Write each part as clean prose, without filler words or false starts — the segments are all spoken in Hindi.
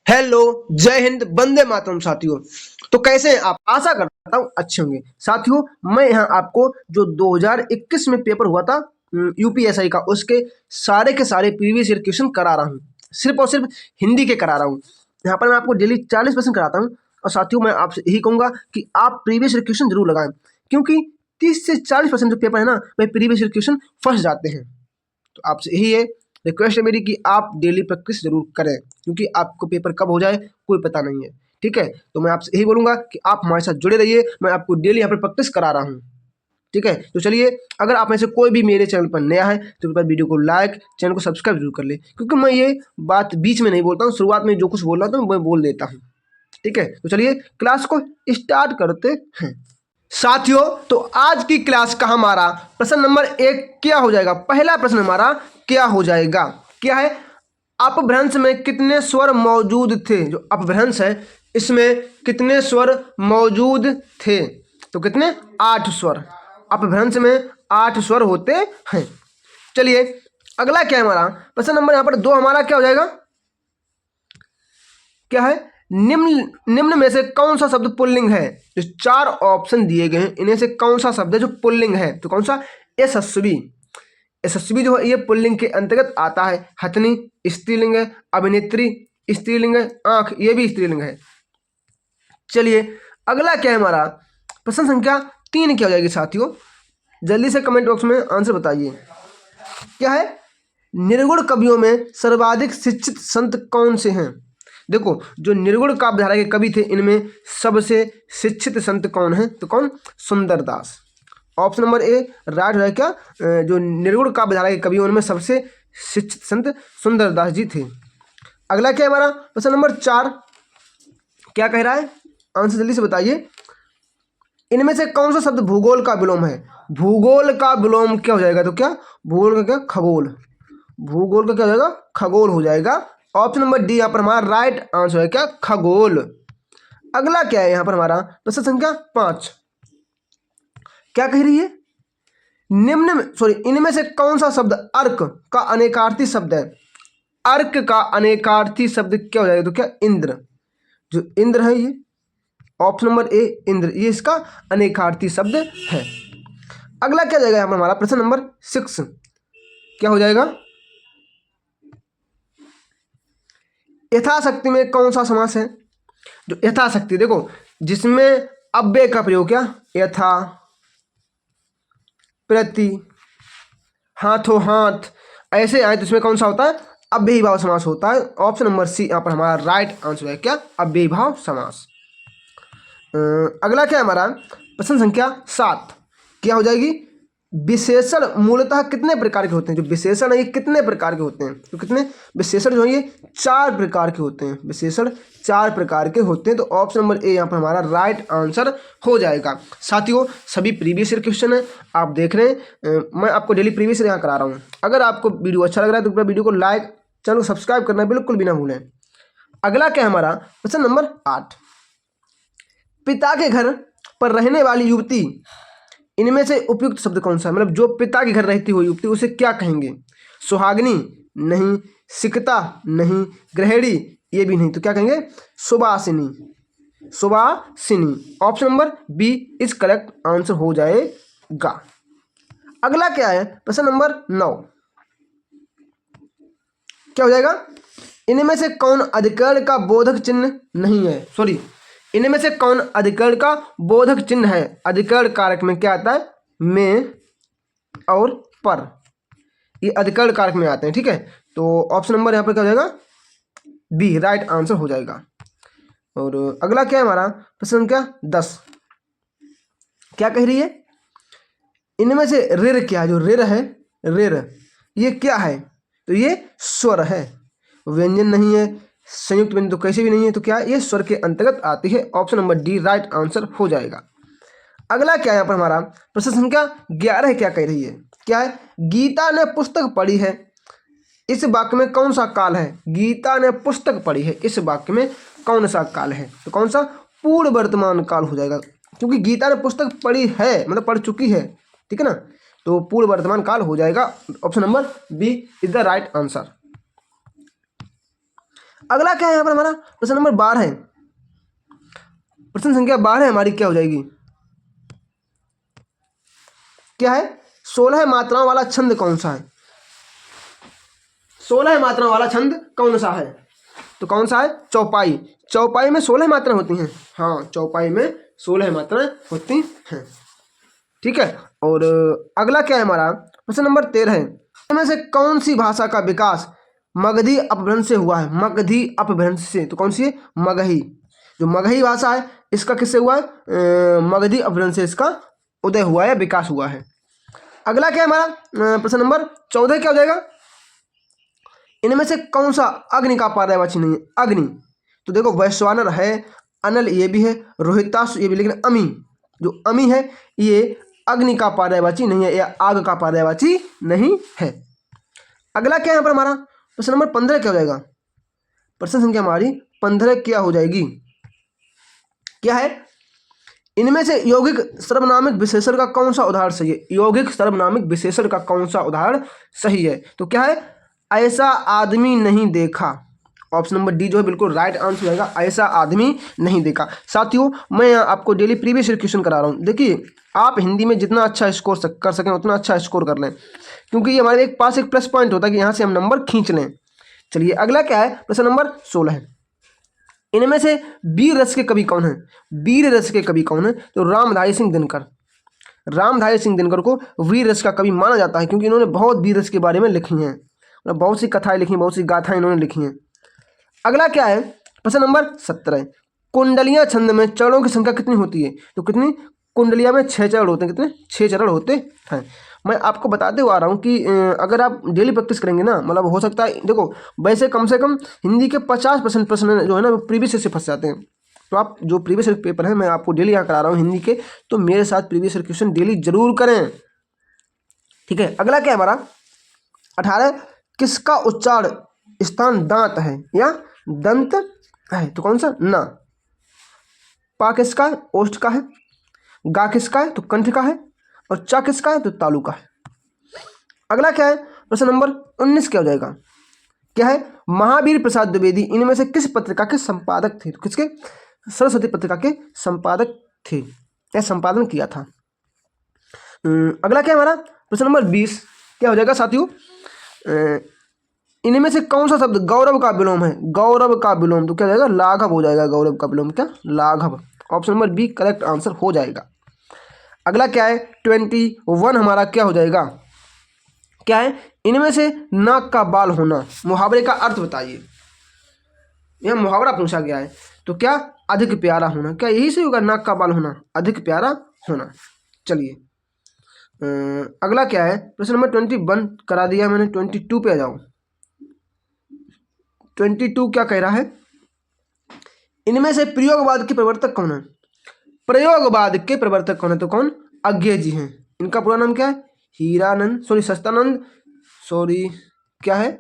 हेलो, जय हिंद, वंदे मातरम साथियों। तो कैसे हैं आप? आशा करता हूँ अच्छे होंगे। साथियों, मैं यहाँ आपको जो 2021 में पेपर हुआ था यूपीएसआई का, उसके सारे के सारे प्रीवियस ईयर क्वेश्चन करा रहा हूँ। सिर्फ और सिर्फ हिंदी के करा रहा हूँ। यहाँ पर मैं आपको डेली 40% कराता हूँ। और साथियों, मैं आपसे यही कहूँगा कि आप प्रीवियस ईयर क्वेश्चन जरूर लगाएं, क्योंकि 30 से 40% जो पेपर है ना, वह प्रीवियस ईयर क्वेश्चन फंस जाते हैं। तो आपसे यही है, रिक्वेस्ट है मेरी कि आप डेली प्रैक्टिस जरूर करें, क्योंकि आपको पेपर कब हो जाए कोई पता नहीं है। ठीक है, तो मैं आपसे यही बोलूंगा कि आप हमारे साथ जुड़े रहिए। मैं आपको डेली यहाँ पर प्रैक्टिस करा रहा हूँ। ठीक है, तो चलिए, अगर आप में से कोई भी मेरे चैनल पर नया है तो कृपया वीडियो को लाइक, चैनल को सब्सक्राइब जरूर कर ले, क्योंकि मैं ये बात बीच में नहीं बोलता हूँ, शुरुआत में जो कुछ बोल रहा था मैं बोल देता हूँ। ठीक है, तो चलिए क्लास को स्टार्ट करते हैं। साथियों, तो आज की क्लास का हमारा प्रश्न नंबर 1 क्या हो जाएगा? पहला प्रश्न हमारा क्या हो जाएगा? क्या है? अपभ्रंश में कितने स्वर मौजूद थे? जो अपभ्रंश है इसमें कितने स्वर मौजूद थे? तो कितने? 8 स्वर। अपभ्रंश में 8 स्वर होते हैं। चलिए, अगला क्या है हमारा? प्रश्न नंबर यहाँ पर 2 हमारा क्या हो जाएगा? क्या है? निम्न में से कौन सा शब्द पुल्लिंग है? जो 4 ऑप्शन दिए गए हैं, इन्हें से कौन सा शब्द है जो पुल्लिंग है? तो कौन सा? यशस्वी। यशस्वी जो है ये पुल्लिंग के अंतर्गत आता है। हथनी स्त्रीलिंग है, अभिनेत्री स्त्रीलिंग है, आंख ये भी स्त्रीलिंग है। चलिए, अगला क्या है हमारा? प्रश्न संख्या 3 क्या हो जाएगी साथियों? जल्दी से कमेंट बॉक्स में आंसर बताइए। क्या है? निर्गुण कवियों में सर्वाधिक शिक्षित संत कौन से हैं? देखो, जो निर्गुण काव्यधारा के कवि थे, इनमें सबसे शिक्षित संत कौन है? तो कौन? Sundardas. Option number A right है। क्या जो निर्गुण काव्यधारा के कवि उनमें सबसे शिक्षित संत सुंदरदास जी थे। अगला क्या है हमारा? प्रश्न नंबर 4 क्या कह रहा है? आंसर जल्दी से बताइए। इनमें से कौन सा शब्द भूगोल का विलोम है? भूगोल का विलोम क्या हो जाएगा? तो क्या? भूगोल का क्या? खगोल। भूगोल का क्या हो जाएगा? खगोल हो जाएगा। ऑप्शन नंबर डी यहाँ पर हमारा राइट आंसर है। क्या? खगोल। अगला क्या है यहाँ पर हमारा? प्रश्न संख्या 5 क्या कह रही है? इनमें से कौन सा शब्द अर्क का अनेकार्थी शब्द है? अर्क का अनेकार्थी शब्द क्या हो जाएगा? तो क्या? इंद्र। जो इंद्र है ये, ऑप्शन नंबर ए इंद्र, ये इसका अनेकार्थी शब्द है। अगला क्या जाएगा यहाँ पर हमारा? प्रश्न नंबर 6 क्या हो जाएगा? यथाशक्ति में कौन सा समास है? जो यथाशक्ति, देखो, जिसमें अव्यय का प्रयोग, क्या? यथा, प्रति, हाथों हाथ ऐसे आए तो इसमें कौन सा होता है? अव्ययी भाव समास होता है। ऑप्शन नंबर सी यहाँ पर हमारा राइट आंसर है। क्या? अव्ययी भाव समास। अगला क्या है हमारा? प्रश्न संख्या 7 क्या हो जाएगी? विशेषण मूलतः कितने प्रकार के होते हैं? जो विशेषण है ये कितने प्रकार के होते हैं? तो कितने विशेषण जो है ये 4 प्रकार के होते हैं। विशेषण 4 प्रकार के होते हैं। तो ऑप्शन नंबर ए यहाँ पर हमारा राइट आंसर हो जाएगा। साथियों, सभी प्रीवियस ईयर क्वेश्चन है आप देख रहे हैं। मैं आपको डेली प्रीवियस ईयर यहाँ करा रहा हूँ। अगर आपको वीडियो अच्छा लग रहा है तो कृपया वीडियो को लाइक, चैनल को सब्सक्राइब करना बिल्कुल भी ना भूलें। अगला क्या है हमारा? प्रश्न नंबर 8 पिता के घर पर रहने वाली युवती, इनमें से उपयुक्त शब्द कौन सा है? मतलब जो पिता के घर रहती हुई युवती, उसे क्या कहेंगे? सुहागिनी नहीं, सिकता नहीं, गृहिणी ये भी नहीं, तो क्या कहेंगे? Subasini. Subasini. Option number B is correct answer हो जाएगा। अगला क्या है? प्रश्न नंबर 9 क्या हो जाएगा? इनमें से कौन अधिकरण का बोधक चिन्ह नहीं है? इनमें से कौन अधिकरण का बोधक चिन्ह है? अधिकरण कारक में क्या आता है? में और पर, ये अधिकरण कारक में आते हैं। ठीक है, तो ऑप्शन नंबर यहाँ पर क्या हो जाएगा? बी राइट आंसर हो जाएगा। और अगला क्या है हमारा? प्रश्न संख्या 10 क्या कह रही है? इनमें से ऋर क्या है? जो ऋर है, ऋर ये क्या है? तो ये स्वर है, व्यंजन नहीं है, संयुक्त व्यंजन तो कैसे भी नहीं है, तो क्या ये स्वर के अंतर्गत आती है। Option number D right answer हो जाएगा। अगला क्या है यहाँ पर हमारा? प्रश्न संख्या 11 क्या कह रही है? क्या है? गीता ने पुस्तक पढ़ी है, इस वाक्य में कौन सा काल है? गीता ने पुस्तक पढ़ी है, इस वाक्य में कौन सा काल है? तो कौन सा? पूर्ण वर्तमान काल हो जाएगा, क्योंकि गीता ने पुस्तक पढ़ी है मतलब पढ़ चुकी है। ठीक है ना, तो पूर्ण वर्तमान काल हो जाएगा। Option number B is the right answer. अगला क्या है यहाँ पर हमारा प्रश्न नंबर 12, प्रश्न संख्या 12 हमारी क्या हो जाएगी, क्या है, 16 मात्राओं वाला छंद कौन सा है, 16 मात्राओं वाला छंद कौन सा है, तो कौन सा है, चौपाई। चौपाई में 16 मात्राएं होती हैं, हाँ चौपाई में 16 मात्राएं होती हैं, ठीक है। और अगला क्या है हमारा प्रश्न नंबर 13 है, इनमें से कौन सी भाषा का विकास मगधी अपभ्रंश से हुआ है, मगधी अपभ्रंश से, तो कौन सी है, मगही। जो मगही भाषा है इसका किससे हुआ है, मगधी अपभ्रंश से इसका उदय हुआ है, विकास हुआ है। अगला क्या है हमारा प्रश्न नंबर 14 क्या हो जाएगा, इनमें से कौन सा अग्नि का पर्यायवाची नहीं है, अग्नि, तो देखो वैश्वानर है, अनल ये भी है, रोहितासु ये भी, लेकिन अमी, जो अमी है ये अग्नि का पर्यायवाची नहीं है, या आग का पर्यायवाची नहीं है। अगला क्या है यहाँ पर हमारा प्रश्न नंबर 15 क्या हो जाएगा, प्रश्न संख्या हमारी 15 क्या हो जाएगी, क्या है, इनमें से यौगिक सर्वनामिक विशेषण का कौन सा उदाहरण सही है, यौगिक सर्वनामिक विशेषण का कौन सा उदाहरण सही है, तो क्या है, ऐसा आदमी नहीं देखा, ऑप्शन नंबर डी जो है बिल्कुल राइट आंसर हो जाएगा, ऐसा आदमी नहीं देखा। साथियों मैं यहाँ आपको डेली प्रीवियस ईयर क्वेश्चन करा रहा हूँ, देखिए आप हिंदी में जितना अच्छा स्कोर कर सकें उतना अच्छा स्कोर कर लें, क्योंकि ये हमारे पास एक प्लस पॉइंट होता है कि यहाँ से हम नंबर खींच लें। चलिए अगला क्या है प्रश्न नंबर 16 है, इनमें से वीर रस के कवि कौन है, वीर रस के कवि कौन है, तो रामधारी सिंह दिनकर, रामधारी सिंह दिनकर को वीर रस का कवि माना जाता है, क्योंकि इन्होंने बहुत वीर रस के बारे में लिखी हैं, मतलब बहुत सी कथाएं लिखी, बहुत सी गाथाएं इन्होंने लिखी हैं। अगला क्या है प्रश्न नंबर 17, कुंडलियां छंद में चरणों की संख्या कितनी होती है, तो कितनी, कुंडलिया में 6 चरण होते हैं, कितने, 6 चरण होते हैं। मैं आपको बताते हुआ आ रहा हूँ कि अगर आप डेली प्रैक्टिस करेंगे ना, मतलब हो सकता है, देखो वैसे कम से कम हिंदी के 50% प्रश्न जो है ना वो प्रीवियस ईयर से फंस जाते हैं, तो आप जो प्रीवियस ईयर पेपर है मैं आपको डेली यहाँ करा रहा हूँ हिंदी के, तो मेरे साथ प्रीवियस ईयर क्वेश्चन डेली जरूर करें, ठीक है। अगला क्या है हमारा 18, किसका उच्चारण स्थान दांत है या दंत है, तो कौन सा, ना, पा किसका है, ओष्ठ का है, गा किसका है, तो कंठ का है, और चा किसका है, तो तालु का है। अगला क्या है प्रश्न नंबर 19 क्या हो जाएगा, क्या है, महावीर प्रसाद द्विवेदी इनमें से किस पत्रिका के संपादक थे, तो किसके, सरस्वती पत्रिका के संपादक थे या संपादन किया था। अगला क्या है हमारा प्रश्न नंबर 20 क्या हो जाएगा साथियों, इनमें से कौन सा शब्द गौरव का विलोम है, गौरव का विलोम, तो क्या हो जाएगा, लाघव हो जाएगा, गौरव का विलोम क्या, लाघव, option number B correct answer हो जाएगा। अगला क्या है 21 हमारा क्या हो जाएगा, क्या है, इनमें से नाक का बाल होना, मुहावरे का अर्थ बताइए, यह मुहावरा पूछा गया है, तो क्या, अधिक प्यारा होना, क्या यही से होगा, नाक का बाल होना, अधिक प्यारा होना। चलिए अगला क्या है प्रश्न नंबर 21 करा दिया मैंने, 22 पे आ जाओ। 22 क्या कह रहा है, इनमें से प्रयोगवाद के प्रवर्तक कौन है, प्रयोगवाद के प्रवर्तक कौन है, तो कौन, अज्ञे जी हैं, इनका पूरा नाम क्या है, हीरानंद सच्चिदानंद क्या है,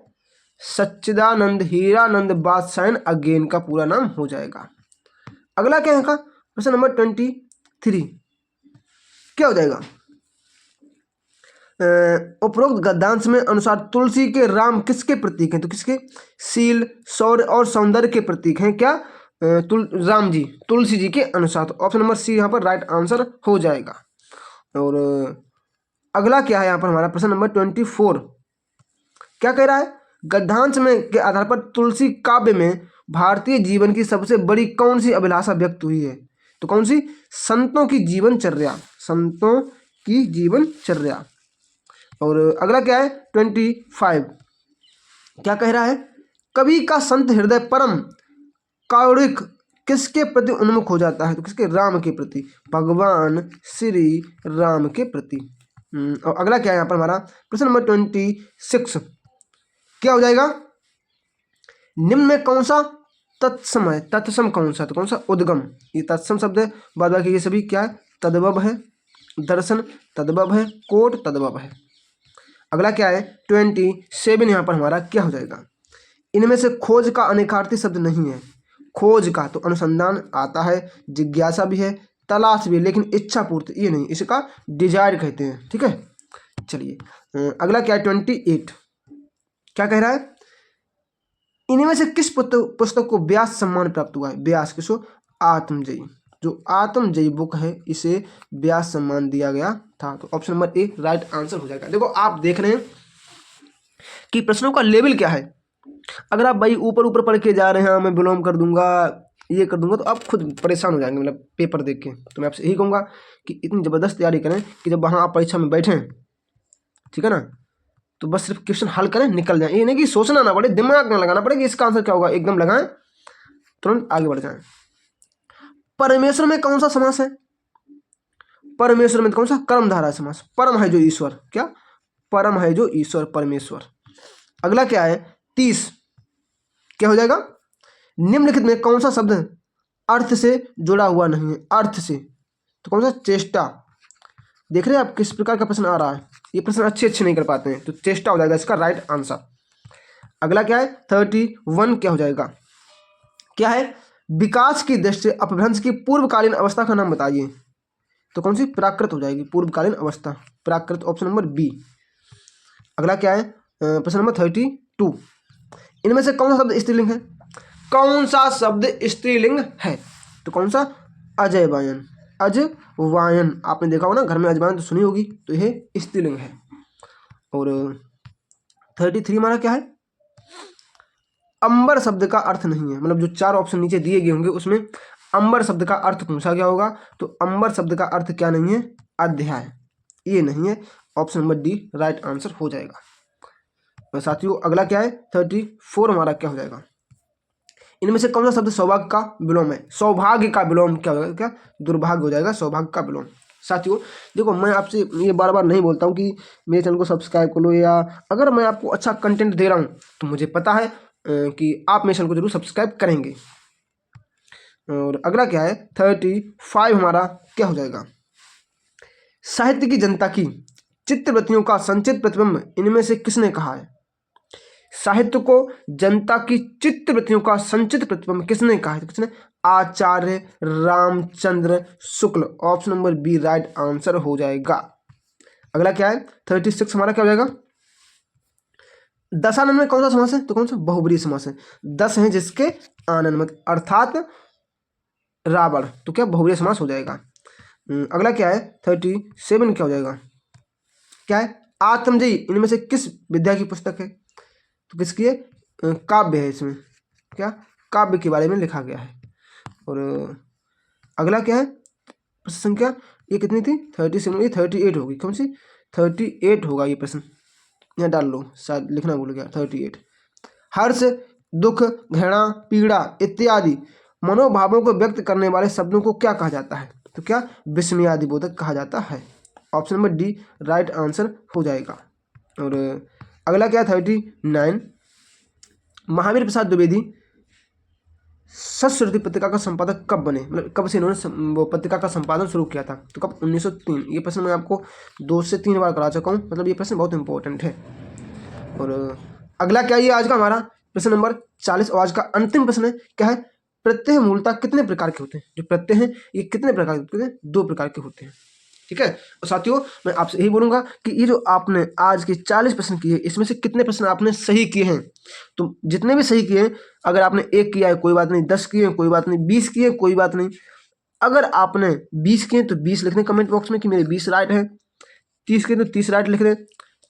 सच्चिदानंद हीरानंद बादशाहन अज्ञे, इनका पूरा नाम हो जाएगा। अगला क्या है का प्रश्न नंबर 23 क्या हो जाएगा, उपरोक्त गद्यांश में अनुसार तुलसी के राम किसके प्रतीक हैं, तो किसके, शील शौर्य और सौंदर्य के प्रतीक हैं, क्या, राम जी, तुलसी जी के अनुसार, तो ऑप्शन नंबर सी यहाँ पर राइट आंसर हो जाएगा। और अगला क्या है यहाँ पर हमारा प्रश्न नंबर 24 क्या कह रहा है, गद्यांश में के आधार पर तुलसी काव्य में भारतीय जीवन की सबसे बड़ी कौन सी अभिलाषा व्यक्त हुई है, तो कौन सी, संतों की जीवनचर्या, संतों की जीवनचर्या। और अगला क्या है 25 क्या कह रहा है, कवि का संत हृदय परम कारुणिक किसके प्रति उन्मुख हो जाता है, तो किसके, राम के प्रति, भगवान श्री राम के प्रति। और अगला क्या है यहाँ पर हमारा प्रश्न नंबर 26 क्या हो जाएगा, निम्न में कौन सा तत्सम है, तत्सम कौन सा, तो कौन सा, उद्गम, ये तत्सम शब्द है, बाद बाकी ये सभी क्या है, तद्भव है, दर्शन तद्भव है, कोट तद्भव है। अगला क्या है 27 यहाँ पर हमारा क्या हो जाएगा, इनमें से खोज का अनेकार्थी शब्द नहीं है, खोज का तो अनुसंधान आता है, जिज्ञासा भी है, तलाश भी है, लेकिन इच्छा पूर्ति ये नहीं, इसका डिजायर कहते हैं, ठीक है। चलिए अगला क्या है 28 क्या कह रहा है, इनमें से किस पुस्तक को व्यास सम्मान प्राप्त हुआ है? व्यास किसको? आत्मजयी। जो आत्मजयी बुक है इसे व्यास सम्मान दिया गया था। तो option number A right answer हो जाएगा। देखो आप देख रहे हैं कि प्रश्नों का लेवल क्या है। अगर आप भाई ऊपर ऊपर पढ़ के जा रहे हैं, मैं विलोम कर दूंगा, ये कर दूंगा, तो आप खुद परेशान हो जाएंगे मतलब पेपर देख के। तो मैं आपसे यही कहूँगा कि इतनी ज़बरदस्त तैयारी करें कि जब वहाँ आप परीक्षा में बैठें, ठीक है ना, तो बस सिर्फ क्वेश्चन हल करें, निकल जाए। ये नहीं कि सोचना ना पड़े, दिमाग ना लगाना पड़े कि इसका आंसर क्या होगा, एकदम लगाएं, तुरंत आगे बढ़ जाएं। परमेश्वर में कौन सा समास है? परमेश्वर में कौन सा? कर्मधारय समास। परम है जो ईश्वर, क्या? परम है जो ईश्वर, परमेश्वर। अगला क्या है? 30 क्या हो जाएगा? निम्नलिखित में कौन सा शब्द अर्थ से जुड़ा हुआ नहीं है? अर्थ से तो कौन सा? चेष्टा। देख रहे हैं आप किस प्रकार का प्रश्न आ रहा है। ये प्रश्न अच्छे नहीं कर पाते हैं, तो चेष्टा हो जाएगा इसका राइट आंसर। अगला क्या है? 31 क्या हो जाएगा? क्या है? विकास की दृष्टि से अपभ्रंश की पूर्वकालीन अवस्था का नाम बताइए। तो कौन सी? प्राकृत हो जाएगी, पूर्वकालीन अवस्था, प्राकृत, ऑप्शन नंबर बी। अगला क्या है? प्रश्न नंबर 32, इनमें से कौन सा शब्द स्त्रीलिंग है? कौन सा शब्द स्त्रीलिंग है? तो कौन सा? अजयवायन। अजवायन आपने देखा होगा ना, घर में अजवायन तो सुनी होगी, तो यह स्त्रीलिंग है। और 33 हमारा क्या है? अंबर शब्द का अर्थ नहीं है, मतलब जो 4 ऑप्शन नीचे दिए गए होंगे उसमें अंबर शब्द का अर्थ पूछा गया होगा, तो अंबर शब्द का अर्थ क्या नहीं है? अध्याय, ये नहीं है। Option number D right answer हो जाएगा। और साथियों अगला क्या है? 34 हमारा क्या हो जाएगा? इनमें से कौन सा शब्द सौभाग्य का विलोम है? सौभाग्य का विलोम क्या हो जाएगा? क्या? दुर्भाग्य हो जाएगा, सौभाग्य का विलोम। साथियों देखो, मैं आपसे ये बार बार नहीं बोलता हूँ कि मेरे चैनल को सब्सक्राइब कर लो, या अगर मैं आपको अच्छा कंटेंट दे रहा हूँ तो मुझे पता है कि आप मेरे चैनल को जरूर सब्सक्राइब करेंगे। और अगला क्या है? 35 हमारा क्या हो जाएगा? साहित्य की जनता की चित्तवृत्तियों का संचित प्रतिबिंब इनमें से किसने कहा है? साहित्य को जनता की चित्तवृत्तियों का संचित प्रतिबिंब किसने कहा है? किसने? Acharya Ramchandra Shukla, option number B right answer हो जाएगा। अगला क्या है? 36 हमारा क्या हो जाएगा? दशानन में कौन सा समास है? तो कौन सा? बहुब्रीहि समास है। 10 है जिसके आनंद में, अर्थात रावण, तो क्या? बहुब्रीहि समास हो जाएगा। अगला क्या है? 37 क्या हो जाएगा? क्या है? आत्मजयी इनमें से किस विद्या की पुस्तक है? तो किसकी है? काव्य है। इसमें क्या? काव्य के बारे में लिखा गया है। और अगला क्या है? प्रश्न संख्या ये कितनी थी? 37, ये 38 होगी। कौन सी? 38 होगा ये प्रश्न, यहाँ डाल लो, शायद लिखना भूल गया। 38 हर्ष, दुख, घृणा, पीड़ा इत्यादि मनोभावों को व्यक्त करने वाले शब्दों को क्या कहा जाता है? तो क्या? विस्मयादिबोधक कहा जाता है। Option number D right answer हो जाएगा। और अगला क्या? 39 महावीर प्रसाद द्विवेदी सत्श्रुति पत्रिका का संपादक कब बने? मतलब कब से इन्होंने वो पत्रिका का संपादन शुरू किया था? तो कब? 1903। ये प्रश्न मैं आपको 2 से 3 बार करा चुका हूँ, मतलब ये प्रश्न बहुत इंपॉर्टेंट है। और अगला क्या? ये आज का हमारा प्रश्न नंबर 40 और आज का अंतिम प्रश्न है। क्या है? प्रत्यय मूलतः कितने प्रकार के होते हैं? जो प्रत्यय हैं ये कितने प्रकार के होते हैं? 2 प्रकार के होते हैं। ठीक है। और साथियों मैं आपसे यही बोलूंगा कि ये जो आपने आज के 40 प्रश्न किए, इसमें से कितने प्रश्न आपने सही किए हैं? तो जितने भी सही किए, अगर आपने 1 किया है कोई बात नहीं, 10 किए कोई बात नहीं, 20 किए कोई बात नहीं। अगर आपने 20 किए तो 20 लिख दें कमेंट बॉक्स में कि मेरे 20 राइट हैं। 30 किए तो 30 राइट लिख दें।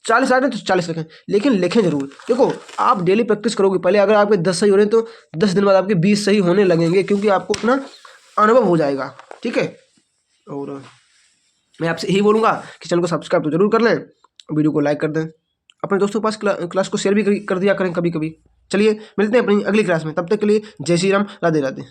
40 राइट है तो 40 लिखें, लेकिन लिखें जरूर। देखो आप डेली प्रैक्टिस करोगे, पहले अगर आपके 10 सही हो रहे हैं तो 10 दिन बाद आपके 20 सही होने लगेंगे, क्योंकि आपको अपना अनुभव हो जाएगा। ठीक है। और मैं आपसे यही बोलूँगा कि चैनल को सब्सक्राइब तो जरूर कर लें, वीडियो को लाइक कर दें, अपने दोस्तों के पास क्लास को शेयर भी कर दिया करें कभी कभी। चलिए मिलते हैं अपनी अगली क्लास में, तब तक के लिए जय श्री राम, राधे राधे।